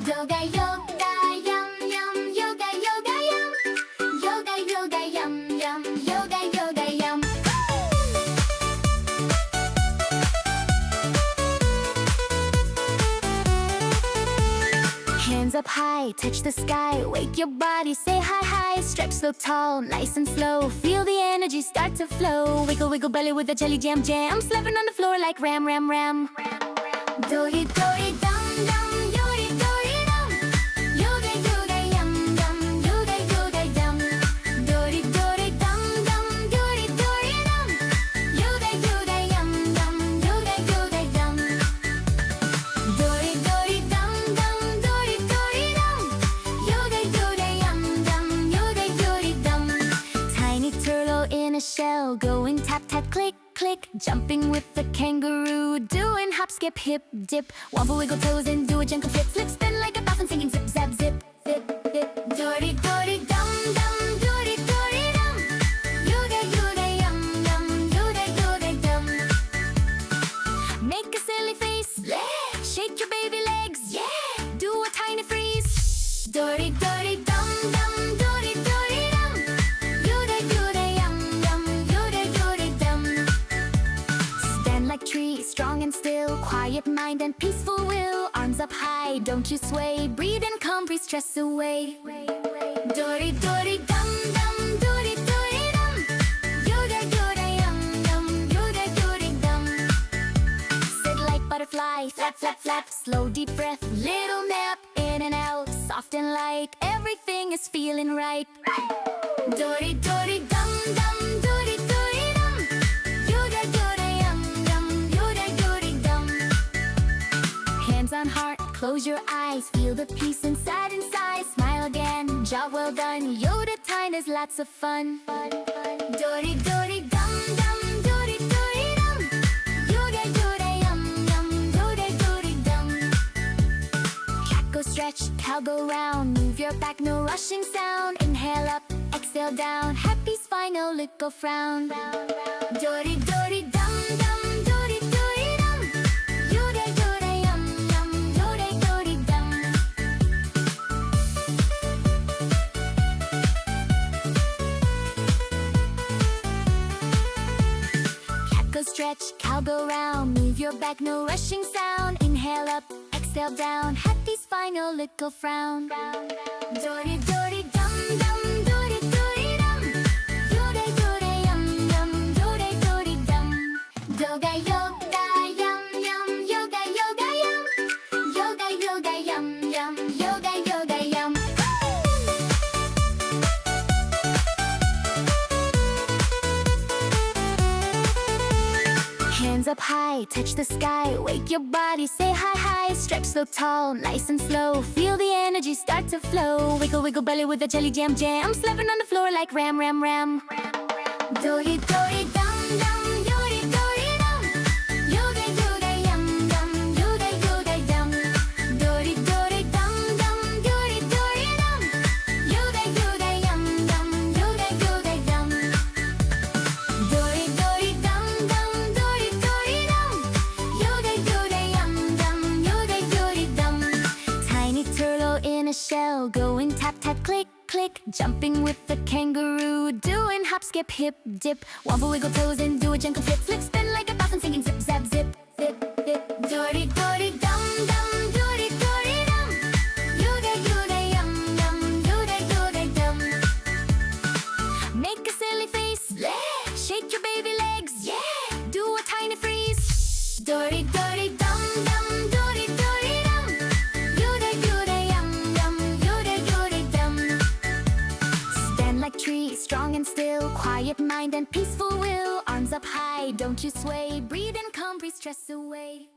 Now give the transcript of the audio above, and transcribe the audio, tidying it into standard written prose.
Yoga, yoga, yum, yum, yoga, yoga, yum. Yoga, yoga, yum, yum, yoga, yoga, yum. Hands up high, touch the sky. Wake your body, say hi, hi. Stretch so tall, nice and slow. Feel the energy start to flow. Wiggle, wiggle belly with a jelly jam, jam. Slapping on the floor like ram, ram, ram. Dory, dory, dum, dum. Yory, dory, dum. Yoga, yoga, yum, yum. Yoga, yoga, dum. Dory, dory, dum, dum. Yory, dory, dum. Yoga, yoga, yum, yum. Yoga, yoga, dum. Dory, dory, dum, dum. Dory, dory, dum. Yoga, yoga, yum, yum. Yoga, yoga, dum. Tiny turtle in a shell, going tap, tap, click, click. Jumping with the kangaroo, doing hop, skip, hip, dip. Wobble, wiggle toes and do a gentle flip, flip, spin like a dolphin singing zip, zap, zip, zip, zip. Dory, dory, dum, dum. Dory, dory, dum. Yoga, yoga, yum, yum. Yoga, yoga, dum. Make a silly face, yeah. Shake your baby legs, yeah. Do a tiny freeze. Dory, dory, dum, dum. Dory, dory, dum. Yoga, yoga, yum, yum. Yoga, yoga, dum. Stand like tree, strong and still. Quiet mind and peaceful will. Arms up high, don't you sway. Breathe in, calm, breathe stress away. Dory, dory, dum, dum. Dory, dory, dum. Yoga, yoga, yum, yum. Yoga, yoga, dum. Sit like butterfly, flap, flap, flap. Slow, deep breath, little nap. In and out, soft and light. Everything is feeling right. Dory, dory, dum, dum. Dory, dory, dum. Yoga, yoga, yum, yum. Yoga, yoga, dum. Hands on heart, close your eyes. Feel the peace inside, inside. Smile again, job well done. Yoga time is lots of fun. Dory, dory, dum, dum. Dory, dory, dum. Yoga, yoga, yum, yum. Yoga, yoga, dum. Cat go stretch, cow go round. Move your back, no rushing sound. Inhale up, exhale down. Happy spine, no little frown. Dory, dory, dum, dum. Dory, dory, dum. Yoga, yoga, yum, yum. Yoga, yoga, dum. Cat go stretch, cow go round. Move your back, no rushing sound. Inhale up, exhale down. Happy spine, no little frown. Dory, dory, dum, dum. Dory, dory, dum. Yoga, yoga, yum, yum. Yoga, yoga, dum. Yoga, yoga, yum, yum. Yoga, yoga, yum. Yoga, yoga, yum, yum. Yoga, yoga, yum. Hands up high, touch the sky. Wake your body, say hi, hi. Stretch so tall, nice and slow. Feel the energy start to flow. Wiggle, wiggle belly with a jelly jam, jam. Slapping on the floor like ram, ram, ram. Dory, dory, dum, dum. Yory, dory, dum. Yoga, yoga, yum, yum. Yoga, yoga, dum. Dory, dory, dum, dum. Yory, dory, dum. Yoga, yoga, yum, yum. Yoga, yoga, dum. Dory, dory, dum, dum. Dory, dory, dum. Yoga, yoga, yum, yum. Yoga, yoga, dum. Tiny turtle in a shell, going tap, tap, click, click. Jumping with the kangaroo, doing hop, skip, hip, dip. Wobble, wiggle toes and do a gentle flip, flip, spin like a dolphin singing zip, zap, zip, zip, zip. Dory, dory, dum, dum. Dory, dory, dum. Yoga, yoga, yum, yum. Yoga, yoga, dum. Make a silly face, yeah. Shake your baby legs, yeah. Do a tiny freeze. Dory, dory, dum, dum. Dory, dory, dum. Yoga, yoga, yum, yum. Yoga, yoga, dum. Stand like tree, strong and still. Quiet mind and peaceful will. Arms up high, don't you sway. Breathe in, calm, breathe stress away.